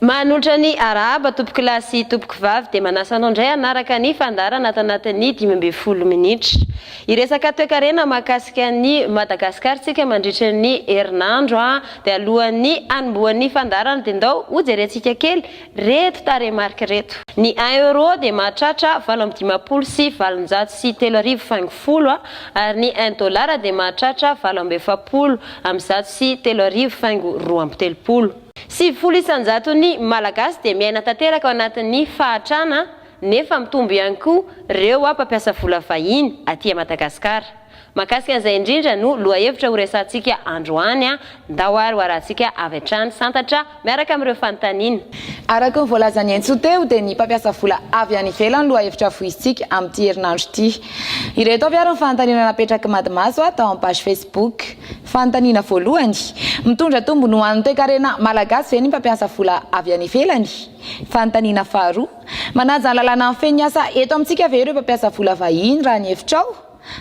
Manolotra ny araba tompoko lahy sy tompoko vavy dia manasa anao indray hanaraka ny fandarana anatin'ny 12 minitra. Iresaka toe-karena mahakasika ny Madagasikara tsika mandritra ny herinandro dia alohan'ny hanombohan'ny fandarana dia ndao hojerentsika kely reto tarehimarika reto. Ny 1 euro dia mahatratra 750 sy 703,50 ary ny 1 dollar dia mahatratra 770 amin'ny 100 sy 3,230. 70 isanjaton'ny malagasy dia miaina tanteraka ao anatin'ny fahatrana nefa mitombo ihany koa ireo mpampiasa vola vahiny aty Madagasikara. Mahakasika an'izay indrindra no lohahevitra ho resantsika androany ndao ary hoarantsika avy hatrany santatra miaraka amin'ireo fanontaniana. Araka ny voalazany Entso teo dia ny mpampiasa vola avy any ivelany lohahevitra voizitsika amin'ity herinandro ity. Ireto avy ary ny fanontaniana napetraka Madimaso tao amin'ny page Facebook. Fanontaniana voalohany, mitondra tombony ho an'ny toe-karena malagasy ve ny mpampiasa vola avy any ivelany? Fanontaniana faharoa, manaja ny lalàna amin'ny fehiny asa eto amintsika ve ireo mpampiasa vola vahiny raha ny hevitrao?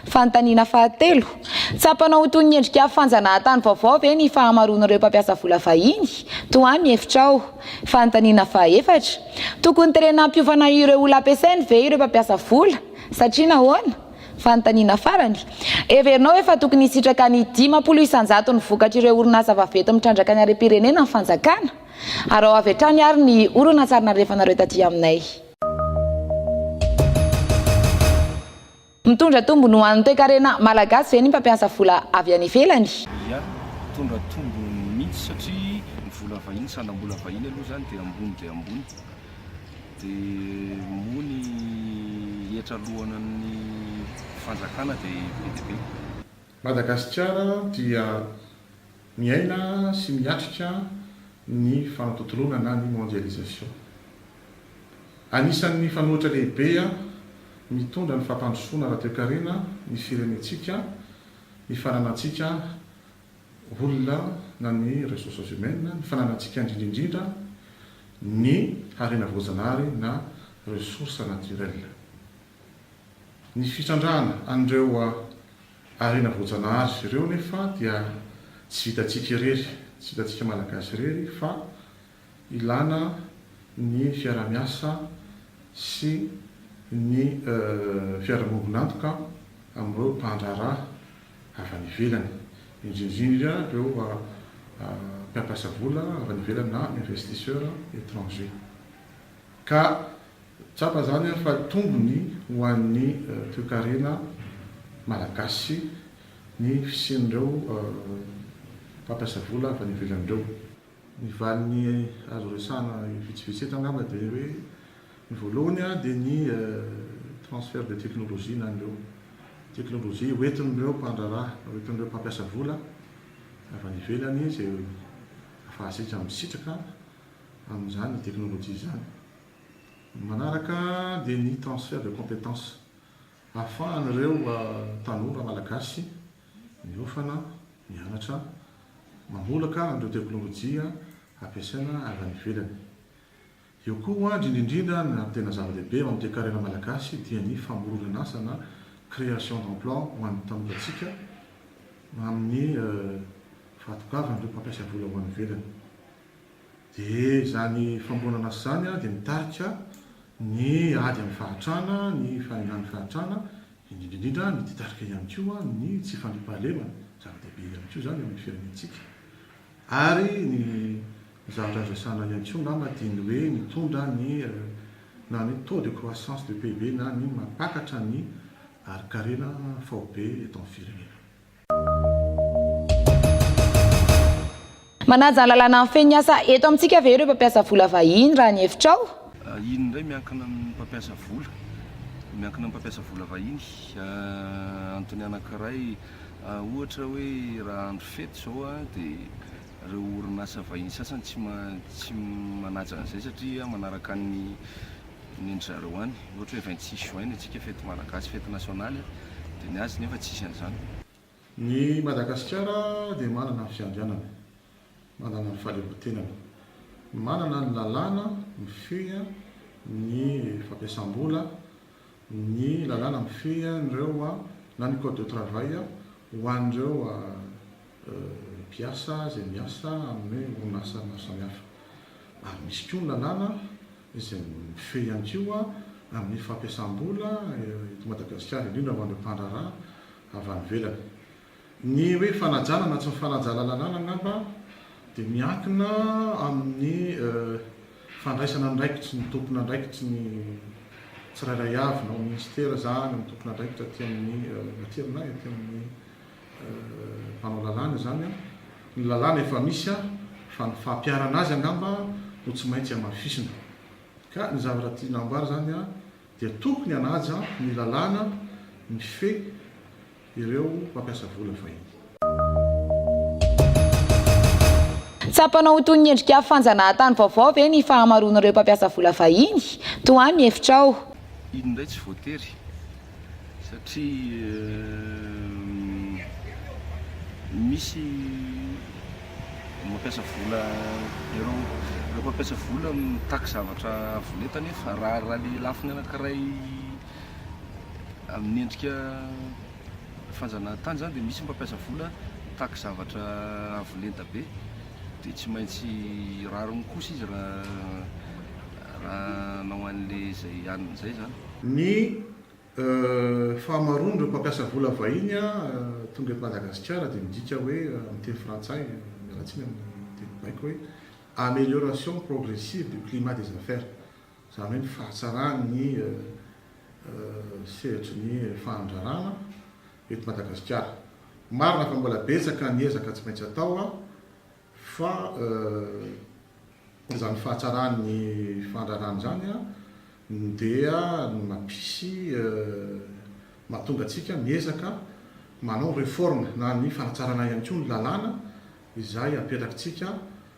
Fanontaniana fahatelo, tsapanao ho toy ny endrika fanjanahantany vaovao ve ny fahamaroan'ireo mpampiasa vola vahiny? Toa ny hevitrao. Fanontaniana fahaefatra, tokony terena ampiovana ireo olona ampiasainy ve ireo mpampiasa vola? Satria nahoana? Fanontaniana farany, heverinao efa tokony hisitraka ny 10 isanjato ny vokatra ireo orinasa vaventy mitrandraka ny harem-pirenena ny fanjakana? Ary ao avy hatrany ary ny orinasa narefanareo taty aminay. Mitondra tombony ho an'ny toe-karena malagasy ve ny mpampiasa vola avy any ivelany? Ia, mitondra tombony mihitsy satria ny vola vahiny sanam-bola vahiny aloha zany dia ambony dia ambony. Dia mony hiatralohana ny fanjakana dia be dia be. Madagasikara dia miaina sy miatrika ny fanatontolona na ny mondialisation. Anisan'ny fanohitra lehibe mitondra ny fampandrosoana ara-toe-karena ny firenentsika, ny fananantsika olona na ny ressources humaines, ny fananantsika indrindrindrindra ny harena voajanahary na ressources naturelles. Ny fitrandrahana an'ireo harena voajanahary ireo nefa dia tsy vitantsika irery, tsy vitantsika malagasy irery fa ilana ny fiara-miasa sy ny fiarahamonina amin'ireo mpandraharaha avy any ivelany, indrindrindra ireo mpampiasa vola avy any ivelany na investisseurs étrangers. Ka tsapa zany fa tombony ho an'ny toe-karena malagasy ny fisian'ireo mpampiasa vola avy any ivelan'ireo. Ny valiny azo resahana vitsivitsy eto angamba dia hoe ny voalohany dia ny transfert de technologie na ireo teknolojia hoentin'ireo mpandraharaha, hoentin'ireo mpampiasa vola avy any ivelany izay ahafahasika misitraka amin'izany teknolojia izany. Manaraka dia ny transfert de compétence, ahafahan'ireo tanora malagasy miofana, mianatra, mamolaka amin'ireo teknolojia ampiasaina avy any ivelany. Eo koa indrindrindra ny tena zava-dehibe amin'ny toe-karena malagasy dia ny famoronana asa na création d'emploi ho an'ny tanorantsika amin'ny fahatokavana mpampiasa vola ho any ivelany. Dia zany famoronana asa zany dia mitarika ny ady amin'ny fahatrana, ny fahinan'ny fahatrana, indrindrindrindra ny titarika ihany koa ny tsy fandriam-pahalemana, zava-dehibe ihany koa zany amin'ny firenentsika. Ary ny zavatra azo resahana ihany koa ngamba dia ny hoe mitondra ny na ny taux de croissance de PIB na ny mampakatra ny ari-karena faobe eto amin'ny firenena. Manaja ny lalàna amin'ny fehiny asa eto amintsika ve ireo mpampiasa vola vahiny raha ny hevitrao? Iny indray miankina amin'ny mpampiasa vola, miankina amin'ny mpampiasa vola vahiny. Antony anankiray ohatra hoe raha andro fety zao dia ireo orinasa vahiny sasany tsy manaja an'izay satria manaraka ny endry-zareo any. Ohatra hoe 26 juin antsika fety malagasy, fety nasionaly dia ny azy nefa tsisy an'izany. Ny Madagasikara dia manana ny fiandrianana, manana ny fahaleovan-tenany, manana ny lalàna mifehy ny fampiasam-bola, ny lalàna mifehy an'ireo na ny code de travail ho an'ireo mpiasa izay miasa amin'ny orinasa maro samihafa. ary misy koa ny lalàna izay mifehy ihany koa amin'ny fampiasam-bola eto Madagasikara indrindra ho an'ireo mpandraharaha avy any ivelany. Ny hoe fanajana na tsy fanajana lalàna angamba dia miankina amin'ny fandraisana andraikitra ny tompona andraikitra ny tsirairay avy na ministera zany ny tompona andraikitra aty amin'ny matirina aty amin'ny mpanao lalàna zany ny lalàna efa misy fa ny fampiarana azy angamba no tsy maintsy amafisina. Ka ny zavatra tiana amboary zany dia tokony hanaja ny lalàna mifehy ireo mpampiasa vola vahiny. Tsapanao toy ny endrika fanjanahantany vaovao ve ny fahamaroan'ireo mpampiasa vola vahiny? Toa ny hefitrao. Iny indray tsy voatery satria misy mampiasa vola ireo mampiasa vola mitaky zavatra voletany fa raha le lafiny anankiray amin'ny endrika fanjanahantany zany dia misy mampiasa vola mitaky zavatra avolenta be dia tsy maintsy rariny kosa izy raha nao an'le zay aniny zay zany. Ny fahamaroany ireo mpampiasa vola vahiny tonga eto Madagasikara dia midika hoe amin'ny teny frantsay mialatsiny amin'ny teny baiko hoe amélioration progressive du climat des affaires, zany hoe ny fahatsarany sehatry ny fandrarana eto Madagasikara. Marina fa mbola betsaka ny ezaka tsy maintsy atao fa zany fahatsarany fandrarana zany dia mampisy mahatonga antsika miezaka manao réforme na ny fanatsarana ihany koa ny lalàna izay apetrakintsika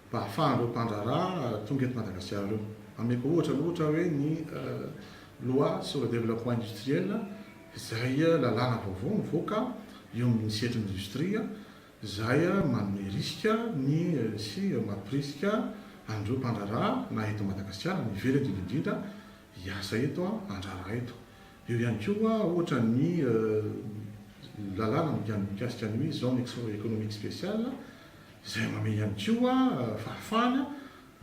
mba ahafahan'ireo mpandraharaha tonga eto Madagasikara ireo. Ameko ohatra hoe ny loi sur le développement industriel izay lalàna vaovao mivoaka eo amin'ny sehatry ny industria izay manome risika ny sy mampirisika an'ireo mpandraharaha na eto Madagasikara ny ivelany indrindra hiasa eto andraraha eto. Eo ihany koa ohatra ny lalàna mikasika ny zone économique spéciale izay manome ihany koa fahafahana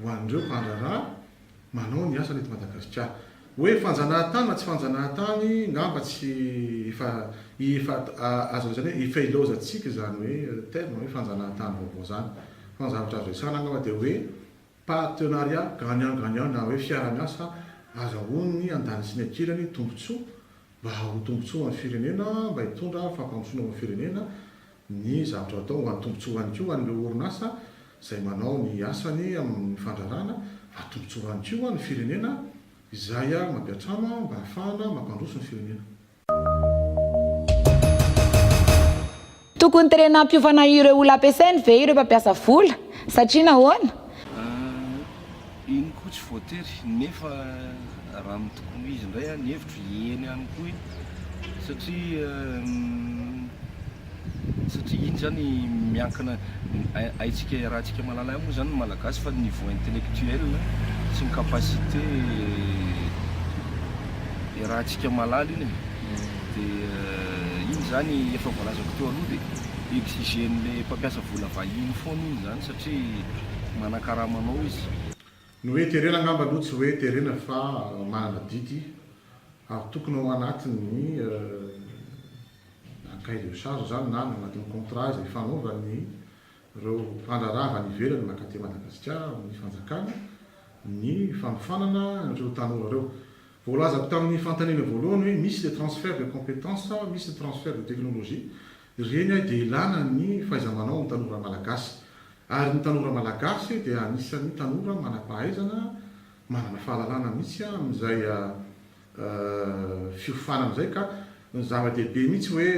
ho an'ireo mpandraharaha manao ny asa eto Madagasikara. Hoe fanjanahantany na tsy fanjanahantany ngamba tsy azo zany hoe efa ilozantsika zany hoe terme hoe fanjanahantany vaovao zany. Fa ny zavatra azo resahana ngamba dia hoe partenariat gagnant-gagnant na hoe fiara-miasa azahoany andany sy ny ankilany tombontsoa mba ho tombontsoa amin'ny firenena, mba hitondra fampandrosoana amin'ny firenena ny zavatra atao ho an'ny tombontsoa ihany koa an'ireo orinasa izay manao ny asany amin'ny fandrarana, fa tombontsoa ihany koa ny firenena izay mampiatrama mba ahafahana mampandroso ny firenena. Tokony terenam-piovana ireo olona ampiasainy ve ireo mpampiasa vola satria nahoana? Iny koa tsy voatery nefa raha mitokony izy indray ny hevitro eny ihany koa iny satria iny zany miankina haitsika rahantsika mahalala moa zany malagasy fa niveau intellectuel sy ny capacité rahantsika malala iny dia iny zany efa voalazako teo aloha dia exigen'le mpampiasa vola vahiny foana iny zany satria manakaraha manao izy. Ny hoe terena ngamba aloha tsy hoe terena fa manana didy ary tokony ao anatin'ny cahier de charge zany na anatin'ny contrat izay fanaovany ireo mpandraharaha avy any ivelany mankaty Madagasikara amin'ny fanjakana ny fanofanana ireo tanora ireo. Voalazako tamin'ny fanontaniana voalohany hoe misy le transfert de compétence, misy le transfert de technologie, ireny dia ilana ny fahaiza-manao ny tanora malagasy. Ary ny tanora malagasy dia anisan'ny tanora manam-pahaizana, manana fahalalana mihitsy amin'izay fiofanana izay ka ny zava-dehibe mihitsy hoe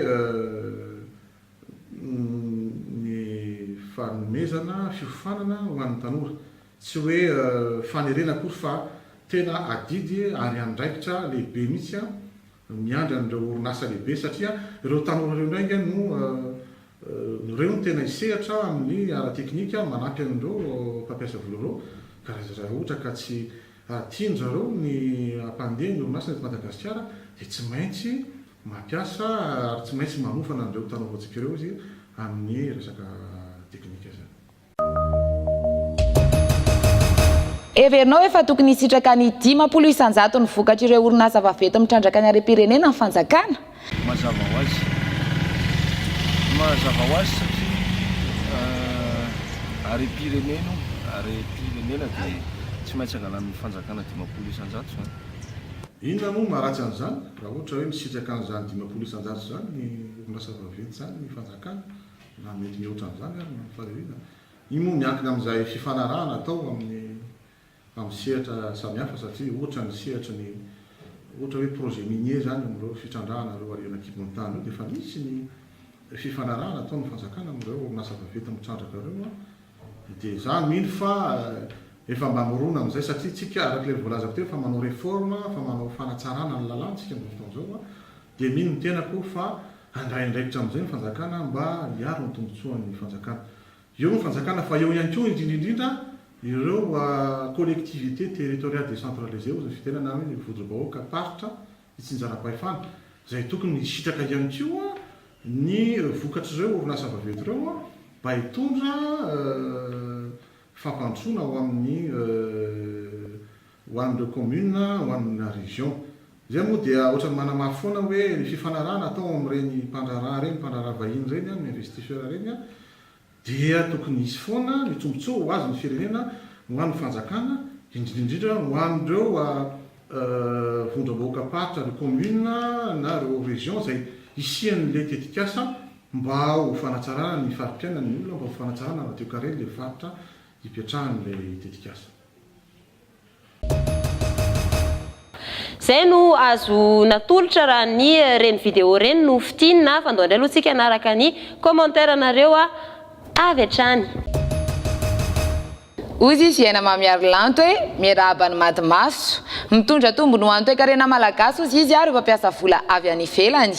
ny fanomezana fiofanana ho an'ny tanora. Tsy hoe fanerena akory fa tena adidy ary andraikitra lehibe mihitsy miandry an'ireo orinasa lehibe satria ireo tanora ireo indray no ireo no tena hisehatra amin'ny ara-teknika manampy an'ireo mpampiasa vola ireo ka raha ohatra ka tsy tiany zareo ny hampandeha ny orinasa eto Madagasikara dia tsy maintsy mampiasa ary tsy maintsy manofana an'ireo tanora antsika ireo izy amin'ny resaka teknika zany. Everinao efa tokony hisitraka ny 10 isanjato ny vokatra ireo orinasa vaventy mitrandraka ny harem-pirenena ny fanjakana. Mazava ho azy satria harem-pirenena dia tsy maintsy angalany fanjakana 10 isanjato zany. Inona moa maharatsy an'izany raha ohatra hoe misitraka an'izany 10 isanjato zany ny orinasa vaventy zany ny fanjakana na mety mihoatra an'izany ary ny faharevezana. Iny moa miankina amin'izay fifanarahana atao amin'ny sehatra samihafa satria ohatra ny sehatra ny ohatra hoe projet minier zany amin'ireo fitrandrahana ireo ariana kibon'ny tany io dia efa misy ny fifanarahana atao ny fanjakana amin'ireo orinasa vaventy mitrandraka ireo dia zany mino fa efa mba morona amin'izay satria tsika arak'ilay voalazako teo fa manao réforme fa manao fanatsarana ny lalàntsika amin'izao fotoana izao dia mino ny tenako fa andraindraikitra amin'izay ny fanjakana mba hiaro ny tombotsoan'ny fanjakana. Eo ny fanjakana fa eo ihany koa indrindrindrindra ireo collectivité territoriale décentralisée ozy fitenana hoe vodro-bahoaka paritra itsinjaram-pahefana izay tokony hisitraka ihany koa ny vokatra ireo orinasa vaventy ireo mba hitondra fampandrosoana ho amin'ireo commune ho amin'ny région. Izay moa dia ohatrany manamafy foana hoe ny fifanarahana atao amin'ireny mpandraraha vahiny ireny amin'ny investisseur ireny dia tokony hisy foana ny tombontsoa ho azy ny firenena ho an'ny fanjakana indrindrindrindra ho an'ireo vondra-bahoaka paritra reo commune na reo région izay isian'le tetikasa mba ho fanatsarana ny farim-piainany olona mba ho fanatsarana raha teo kareny le faritra hipetrahan'le tetikasa. Zay no azo natolotra raha ny reny vidéo reny no fitinina fa andao indray aloha tsika anaraka ny commentaire nareo avy hatrany. Ozy izy iaina mamiary lanto hoe miarahaba ny madimaso mitondra tombony ho antoekarena malagasy ozy izy ary mpampiasa vola avy any ivelany.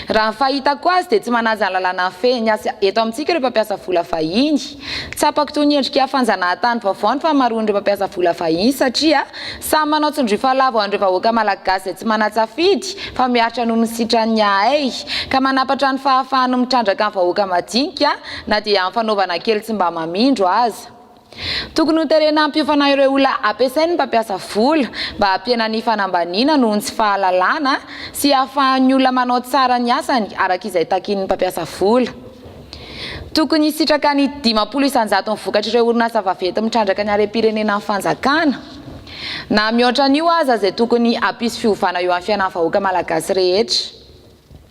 Raha ny fahitako azy dia tsy manaja ny lalàna fehiny asa eto amintsika ireo mpampiasa vola fahiny. Tsapako toy ny endrika fanjanahantany vaovao fa maro ireo mpampiasa vola fahiny satria samy manao tsindry falavo andreo vahoaka malagasy tsy manatsafidy fa miaritra noho ny sitrany ahay ka manapatra ny fahafahany mitrandraka ny vahoaka madinika na dia amin'ny fanaovana kely tsy mba mamindro aza. Tokony ho terena ampiofana ireo olona ampiasainy mpampiasa vola mba hampienany fanambanina noho ny tsy fahalalana sy hahafahan'ny olona manao tsara ny asany araka izay takin'ny mpampiasa vola. Tokony hisitraka ny 10 isanjato ny vokatra ireo orinasa vaventy mitrandraka ny harem-pirenena amin'ny fanjakana. Na mihoatra an'io aza izay tokony hampisy fiovana eo amin'ny fiainan'ny vahoaka malagasy rehetra.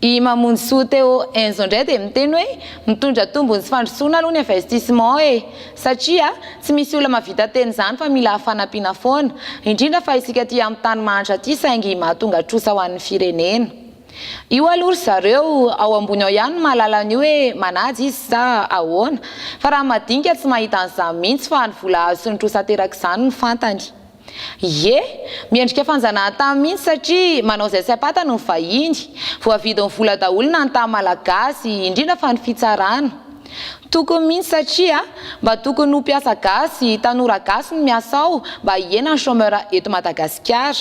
I mamonjy soa teo Enzo indray dia miteny hoe mitondra tombony sy fandrosoana aloha ny investissement satria tsy misy olona mahavita teny izany fa mila fanampiana foana indrindra fa isika aty amin'ny tany mahantra aty saingy mahatonga trosa ho an'ny firenena. Io aloha zareo ao ambony ao ihany mahalala an'io hoe manaja izy sa ahoana fa raha madinika tsy mahita an'izany mihitsy fa ny vola azo sy ny trosa teraka izany ny fantany. Ye, miendrika fanjanahantany mihitsy satria manao izay sy apatany ny vahiny voavidin'ny vola daholo na ny tany malagasy indrindra fa ny fitsarana. Tokony mihitsy satria mba tokony ho mpiasa gasy tanora gasy ny miasa ao mba hiena ny chômeur eto Madagasikara.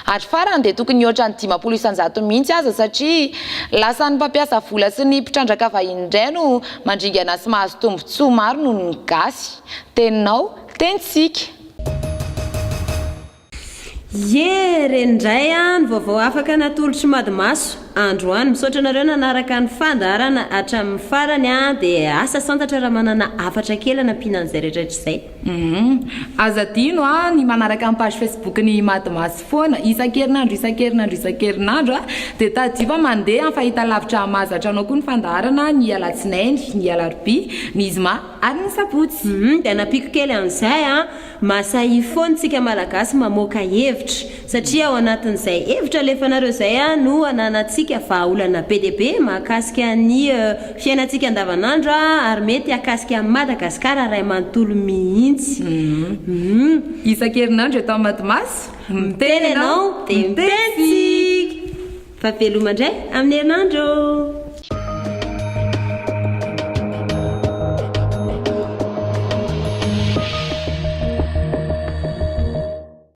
Hatry farany dia tokony hihoatra ny 10 isanjato mihitsy aza satria lasa ny mpampiasa vola sy ny mpitrandraka vahiny indray no mandringana sy mahazo tombotsoa maro noho ny gasy. Teninao, tenitsika. Ye rendray ny vaovao afaka natolotry madimaso androany misaotra anareo nanaraka ny fandarana hatramin'ny farany dia asa santatra raha manana afatra kely nampiana an'izay rehetrarehetra izay. Aza dino ny manaraka amin'ny page Facebook ny madimaso foana isan-kerinandro dia tadiva mandeha amin'ny fahitalavitra mahazatra anao koa ny fandarana ny alatsinainy ny alarobia ny zoma ary ny sabotsy. Dia napiko kely amin'izay masahy foantsika malagasy mamoaka hevitra satria ao anatin'izay hevitra alefanareo izay no ananantsika vahaolana be dia be mahakasika ny fiainantsika andavanandro ary mety akasika Madagasikara ray manontolo mihitsy. Isan-kerinandro eto Madimaso miteny ianao dia miteny tsika fa veloma indray amin'ny herinandro.